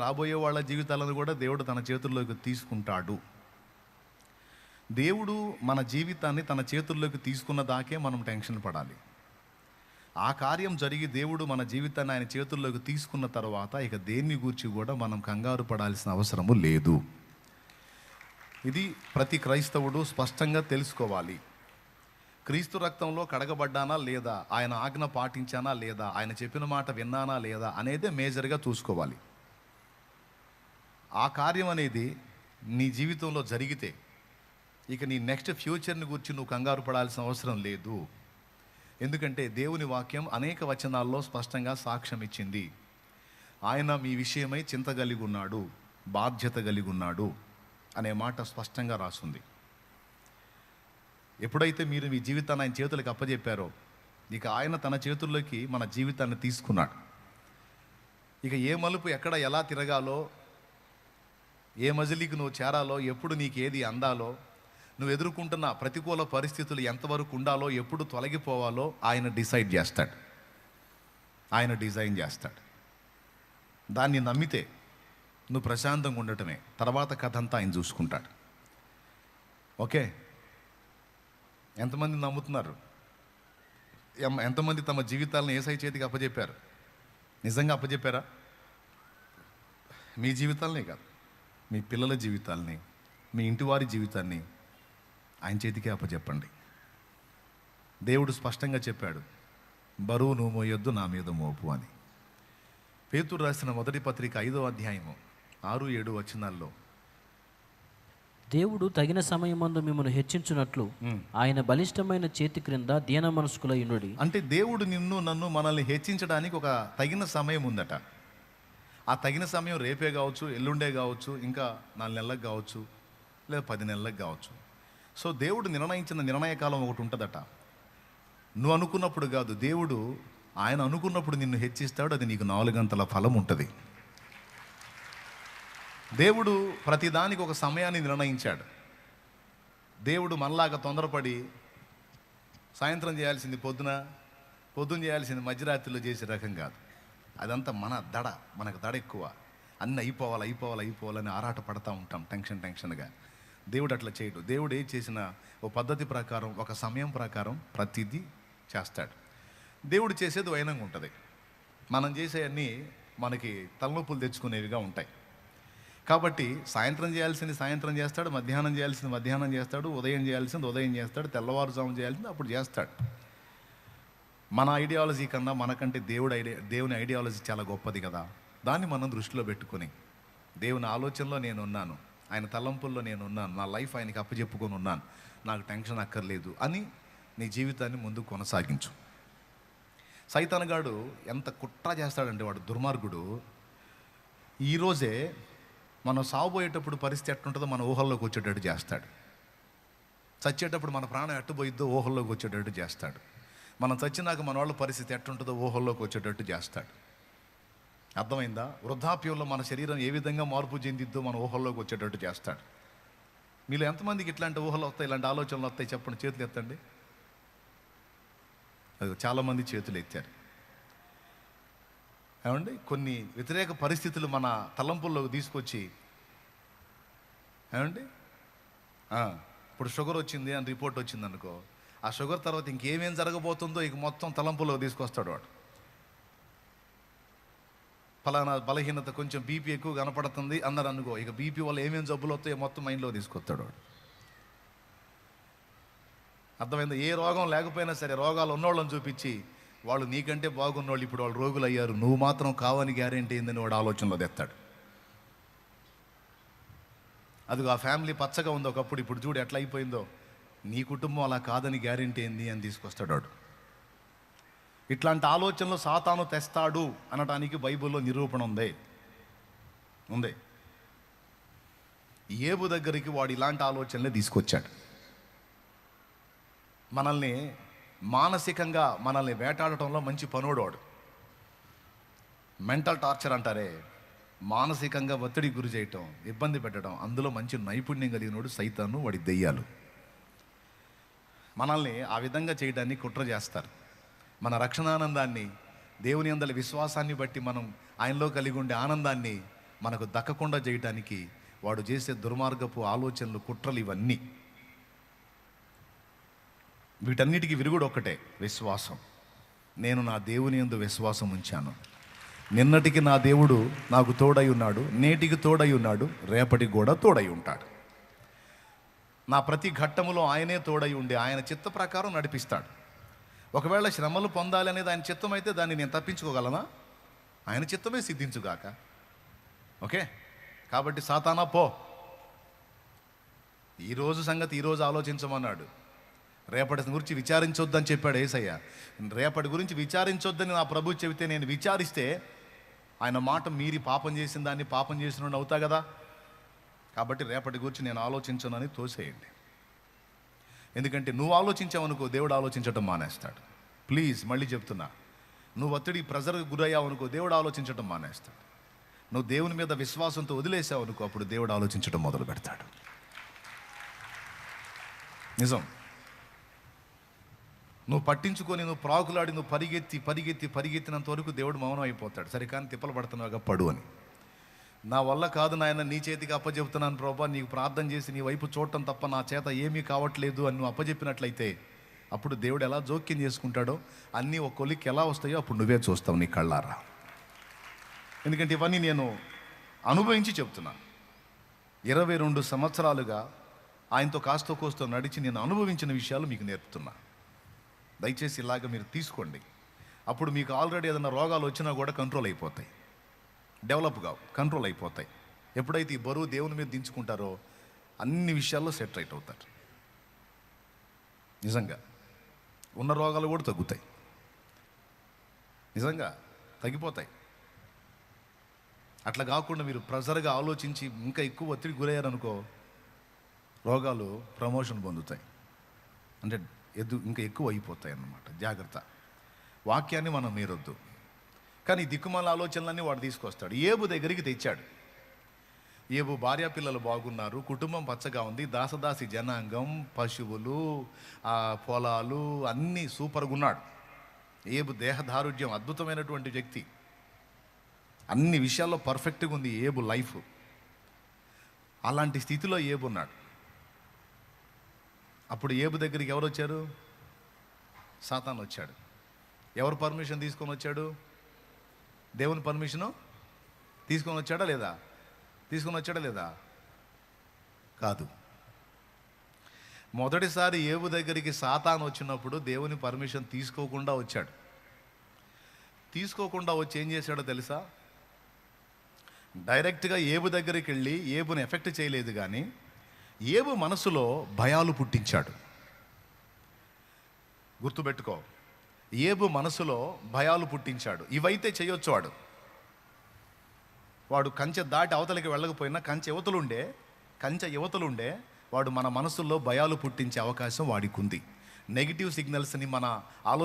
రాబోయే వాళ్ళ జీవితాలను కూడా దేవుడు తన చేతుల్లోకి తీసుకుంటాడు. దేవుడు మన జీవితాన్ని తన చేతుల్లోకి తీసుకున్న దాకే మనం టెన్షన్ పడాలి. ఆ కార్యం జరిగి దేవుడు మన జీవితాన్ని ఆయన చేతుల్లోకి తీసుకున్న తర్వాత ఇక దేన్ని గూర్చి కూడా మనం కంగారు పడాల్సిన అవసరము లేదు. ఇది ప్రతి క్రైస్తవుడు స్పష్టంగా తెలుసుకోవాలి. క్రీస్తు రక్తంలో కడగబడ్డానా లేదా, ఆయన ఆజ్ఞ పాటించానా లేదా, ఆయన చెప్పిన మాట విన్నానా లేదా అనేదే మేజర్గా చూసుకోవాలి. ఆ కార్యం అనేది నీ జీవితంలో జరిగితే ఇక నీ నెక్స్ట్ ఫ్యూచర్ని గురించి నువ్వు కంగారు పడాల్సిన అవసరం లేదు. ఎందుకంటే దేవుని వాక్యం అనేక వచనాల్లో స్పష్టంగా సాక్ష్యం ఇచ్చింది. ఆయన మీ విషయమై చింత కలిగి ఉన్నాడు, బాధ్యత కలిగి ఉన్నాడు అనే మాట స్పష్టంగా రాస్తుంది. ఎప్పుడైతే మీరు మీ జీవితాన్ని ఆయన చేతులకు అప్పజెప్పారో ఇక ఆయన తన చేతుల్లోకి మన జీవితాన్ని తీసుకున్నాడు. ఇక ఏ మలుపు ఎక్కడ ఎలా తిరగాలో, ఏ మజిలీకి నువ్వు చేరాలో, ఎప్పుడు నీకు ఏది అందాలో, నువ్వు ఎదుర్కొంటున్న ప్రతికూల పరిస్థితులు ఎంతవరకు ఉండాలో, ఎప్పుడు తొలగిపోవాలో ఆయన డిసైడ్ చేస్తాడు, ఆయన డిజైన్ చేస్తాడు. దాన్ని నమ్మితే నువ్వు ప్రశాంతంగా ఉండటమే, తర్వాత కథ అంతా ఆయన చూసుకుంటాడు. ఓకే, ఎంతమంది నమ్ముతున్నారు? ఎంతమంది తమ జీవితాలను యేసయ్య చేతికి అప్పచెప్పారు? నిజంగా అప్పచెప్పారా? మీ జీవితాలనే కాదు, మీ పిల్లల జీవితాలని, మీ ఇంటి వారి జీవితాన్ని ఆయన చేతికే అప్పచెప్పండి. దేవుడు స్పష్టంగా చెప్పాడు, బరువు నువ్వు మోయొద్దు, నా మీద మోపు అని. పేతురు రాసిన మొదటి పత్రిక 5వ అధ్యాయము 6-7 వచనాల్లో, దేవుడు తగిన సమయమందు మిమ్మల్ని హెచ్చించున్నట్లు ఆయన బలిష్టమైన చేతి క్రింద దీన మనస్కులై ఉండుడి. అంటే దేవుడు నిన్ను నన్ను మనల్ని హెచ్చించడానికి ఒక తగిన సమయం ఉందట. ఆ తగిన సమయం రేపే కావచ్చు, ఎల్లుండే కావచ్చు, ఇంకా 4 నెలలకు కావచ్చు, లేదా 10 నెలలకు కావచ్చు. సో దేవుడు నిర్ణయించిన నిర్ణయకాలం ఒకటి ఉంటుందట. నువ్వు అనుకున్నప్పుడు కాదు, దేవుడు ఆయన అనుకున్నప్పుడు నిన్ను హెచ్చిస్తాడు. అది నీకు 4 గంటల ఫలం ఉంటుంది. దేవుడు ప్రతిదానికి ఒక సమయాన్ని నిర్ణయించాడు. దేవుడు మనలాగా తొందరపడి సాయంత్రం చేయాల్సింది పొద్దున చేయాల్సింది మధ్యరాత్రిలో చేసే రకం కాదు. అదంతా మనకు దడ ఎక్కువ. అన్నీ అయిపోవాలని ఆరాట పడతా ఉంటాం టెన్షన్గా. దేవుడు అట్లా చేయడు. దేవుడు ఏం చేసిన ఒక పద్ధతి ప్రకారం, ఒక సమయం ప్రకారం ప్రతిదీ చేస్తాడు. దేవుడు చేసేది వైనంగా ఉంటుంది. మనం చేసేవన్నీ మనకి తలనొప్పులు తెచ్చుకునేవిగా ఉంటాయి. కాబట్టి సాయంత్రం చేయాల్సింది సాయంత్రం చేస్తాడు, మధ్యాహ్నం చేయాల్సింది మధ్యాహ్నం చేస్తాడు, ఉదయం చేయాల్సింది ఉదయం చేస్తాడు, తెల్లవారుజాము చేయాల్సింది అప్పుడు చేస్తాడు. మన ఐడియాలజీ కన్నా మనకంటే దేవుని ఐడియాలజీ చాలా గొప్పది కదా. దాన్ని మనం దృష్టిలో పెట్టుకొని దేవుని ఆలోచనలో నేను ఉన్నాను, ఆయన తలంపుల్లో నేను ఉన్నాను, నా లైఫ్ ఆయనకి అప్పచెప్పుకొని ఉన్నాను, నాకు టెన్షన్ అక్కర్లేదు అని నీ జీవితాన్ని ముందుకు కొనసాగించు. సైతానుగాడు ఎంత కుట్ర చేస్తాడంటే, వాడు దుర్మార్గుడు, ఈరోజే మనం సాగుపోయేటప్పుడు పరిస్థితి ఎట్టుంటుందో మన ఊహల్లోకి వచ్చేటట్టు చేస్తాడు. చచ్చేటప్పుడు మన ప్రాణం ఎట్టుపోయిద్దో ఊహల్లోకి వచ్చేటట్టు చేస్తాడు. మనం చచ్చినాక మన వాళ్ళ పరిస్థితి ఎట్టుంటుందో ఊహల్లోకి వచ్చేటట్టు చేస్తాడు. అర్థమైందా? వృద్ధాప్యంలో మన శరీరం ఏ విధంగా మార్పు చెందిద్దో మన ఊహల్లోకి వచ్చేటట్టు చేస్తాడు. మీలో ఎంతమందికి ఇట్లాంటి ఊహలు వస్తాయి, ఇలాంటి ఆలోచనలు వస్తాయి? చెప్పండి, చేతులు ఎత్తండి. అది చాలామంది చేతులు ఎత్తారు. ఏమండి, కొన్ని వ్యతిరేక పరిస్థితులు మన తలంపుల్లోకి తీసుకొచ్చి, ఏమండి ఇప్పుడు షుగర్ వచ్చింది అని రిపోర్ట్ వచ్చింది అనుకో, ఆ షుగర్ తర్వాత ఇంకేమేం జరగబోతుందో ఇక మొత్తం తలంపుల్లోకి తీసుకొస్తాడు వాడు. ఫలానా బలహీనత, కొంచెం బీపీ ఎక్కువ కనపడుతుంది అన్నారు అనుకో, ఇక బీపీ వల్ల ఏమేమి జబ్బులు వస్తాయో మొత్తం మైండ్లో తీసుకొస్తాడు వాడు. అర్థమైందా? ఏ రోగం లేకపోయినా సరే రోగాలు ఉన్నోళ్ళని చూపించి, వాళ్ళు నీకంటే బాగున్నోళ్ళు ఇప్పుడు వాళ్ళు రోగులు అయ్యారు, నువ్వు మాత్రం కావని గ్యారెంటీ ఏందని వాడు ఆలోచనలో తెస్తాడు. అది ఆ ఫ్యామిలీ పచ్చగా ఉంది ఒకప్పుడు, ఇప్పుడు చూడు ఎట్లా అయిపోయిందో, నీ కుటుంబం అలా కాదని గ్యారెంటీ ఏంది అని తీసుకొస్తాడు వాడు. ఇట్లాంటి ఆలోచనలు సాతాను తెస్తాడు అనటానికి బైబిల్లో నిరూపణ ఉంది. ఏబు దగ్గరికి వాడు ఇలాంటి ఆలోచనలే తీసుకొచ్చాడు. మనల్ని మానసికంగా మనల్ని వేటాడటంలో మంచి పనోడు వాడు. మెంటల్ టార్చర్ అంటారే, మానసికంగా ఒత్తిడికి గురి చేయటం, ఇబ్బంది పెట్టడం, అందులో మంచి నైపుణ్యం కలిగినోడు సైతాను, వాడి దెయ్యాలు. మనల్ని ఆ విధంగా చేయడాన్ని కుట్ర చేస్తారు. మన రక్షణానందాన్ని, దేవుని యందలి విశ్వాసాన్ని బట్టి మనం ఆయనలో కలిగి ఉండే ఆనందాన్ని మనకు దక్కకుండా చేయటానికి వాడు చేసే దుర్మార్గపు ఆలోచనలు, కుట్రలు ఇవన్నీ. వీటన్నిటికీ విరుగుడు ఒక్కటే, విశ్వాసం. నేను నా దేవుని యందు విశ్వాసం ఉంచాను. నిన్నటికి నా దేవుడు నాకు తోడై ఉన్నాడు, నేటికి తోడై ఉన్నాడు, రేపటికి కూడా తోడై ఉంటాడు. నా ప్రతి ఘట్టములో ఆయనే తోడై ఉండి ఆయన చిత్త ప్రకారం నడిపిస్తాడు. ఒకవేళ శ్రమలు పొందాలి అనేది ఆయన చిత్తం అయితే దాన్ని నేను తప్పించుకోగలనా? ఆయన చిత్తమే సిద్ధించుగాక. ఓకే, కాబట్టి సాతానా పో, ఈరోజు సంగతి ఈరోజు ఆలోచించమన్నాడు. రేపటి గురించి విచారించొద్దని చెప్పాడు యేసయ్య. రేపటి గురించి విచారించొద్దని నా ప్రభు చెబితే నేను విచారిస్తే ఆయన మాట మీరి పాపం చేసిన దాన్ని పాపం చేసిన అవుతా కదా. కాబట్టి రేపటి గురించి నేను ఆలోచించనని తోసేయండి. ఎందుకంటే నువ్వు ఆలోచించావనుకో దేవుడు ఆలోచించటం మానేస్తాడు. ప్లీజ్ మళ్ళీ చెప్తున్నా, నువ్వు ఒత్తిడి ప్రెజర్కి గురయ్యావు అనుకో దేవుడు ఆలోచించటం మానేస్తాడు. నువ్వు దేవుని మీద విశ్వాసంతో వదిలేసావు అనుకో అప్పుడు దేవుడు ఆలోచించటం మొదలు పెడతాడు. నిజం. నువ్వు పట్టించుకొని నువ్వు ప్రాకులాడి నువ్వు పరిగెత్తినంత వరకు దేవుడు మౌనం అయిపోతాడు. సరే కానీ తిప్పలు పడుతున్నావుగా పడు అని. నా వల్ల కాదు నాయన, నీ చేతికి అప్పచెప్తున్నాను ప్రభా, నీకు ప్రార్థన చేసి నీ వైపు చూడటం తప్ప నా చేత ఏమీ కావట్లేదు అని నువ్వు అప్పచెప్పినట్లయితే అప్పుడు దేవుడు ఎలా జోక్యం చేసుకుంటాడో, అన్నీ ఒక కొలిక్కి ఎలా వస్తాయో అప్పుడు నువ్వే చూస్తావు నీ కళ్ళారా. ఎందుకంటే ఇవన్నీ నేను అనుభవించి చెప్తున్నాను. 22 సంవత్సరాలుగా ఆయనతో కాస్తో కోస్తో నడిచి నేను అనుభవించిన విషయాలు మీకు నేర్పుతున్నా. దయచేసి ఇలాగ మీరు తీసుకోండి. అప్పుడు మీకు ఆల్రెడీ ఏదైనా రోగాలు వచ్చినా కూడా కంట్రోల్ అయిపోతాయి, డెవలప్ కావు, కంట్రోల్ అయిపోతాయి. ఎప్పుడైతే ఈ బరువు దేవుని మీద దించుకుంటారో అన్ని విషయాల్లో సెట్ రైట్ అవుతారు. నిజంగా ఉన్న రోగాలు కూడా తగ్గుతాయి, నిజంగా తగ్గిపోతాయి. అట్లా కాకుండా మీరు ప్రెజర్గా ఆలోచించి ఇంకా ఎక్కువ ఒత్తిడి గురయ్యారనుకో రోగాలు ప్రమోషన్ పొందుతాయి, అంటే ఇంకా ఎక్కువ అయిపోతాయి అన్నమాట. జాగ్రత్త. వాక్యాన్ని మనం మీరొద్దు, కానీ దిక్కుమాల ఆలోచనలన్నీ వాడు తీసుకొస్తాడు. ఏబు దగ్గరికి తెచ్చాడు. ఏబు భార్య పిల్లలు బాగున్నారు, కుటుంబం పచ్చగా ఉంది, దాసదాసి జనాంగం, పశువులు, పొలాలు అన్నీ సూపర్గా ఉన్నాడు. ఏబు దేహదారుఢ్యం అద్భుతమైనటువంటి వ్యక్తి, అన్ని విషయాల్లో పర్ఫెక్ట్గా ఉంది ఏబు లైఫ్. అలాంటి స్థితిలో ఏబు ఉన్నాడు. అప్పుడు ఏబు దగ్గరికి ఎవరు వచ్చారు? సాతాను వచ్చాడు. ఎవరు పర్మిషన్ తీసుకొని వచ్చాడు? దేవుని పర్మిషను తీసుకొని వచ్చాడా లేదా? తీసుకొని వచ్చాడా లేదా? కాదు. మొదటిసారి ఏబు దగ్గరికి సాతాను వచ్చినప్పుడు దేవుని పర్మిషన్ తీసుకోకుండా వచ్చాడు. తీసుకోకుండా వచ్చి ఏం చేశాడో తెలుసా? డైరెక్ట్గా ఏబు దగ్గరికి వెళ్ళి ఏబుని ఎఫెక్ట్ చేయలేదు, కానీ ఏబు మనసులో భయాలు పుట్టించాడు. గుర్తుపెట్టుకో, ఏబు మనసులో భయాలు పుట్టించాడు. ఇవైతే చేయొచ్చు వాడు కంచె దాటి అవతలికి వెళ్ళకపోయినా కంచె యువతలుండే వాడు మన మనసుల్లో భయాలు పుట్టించే అవకాశం వాడికి ఉంది. నెగిటివ్ సిగ్నల్స్ని మన ఆలోచన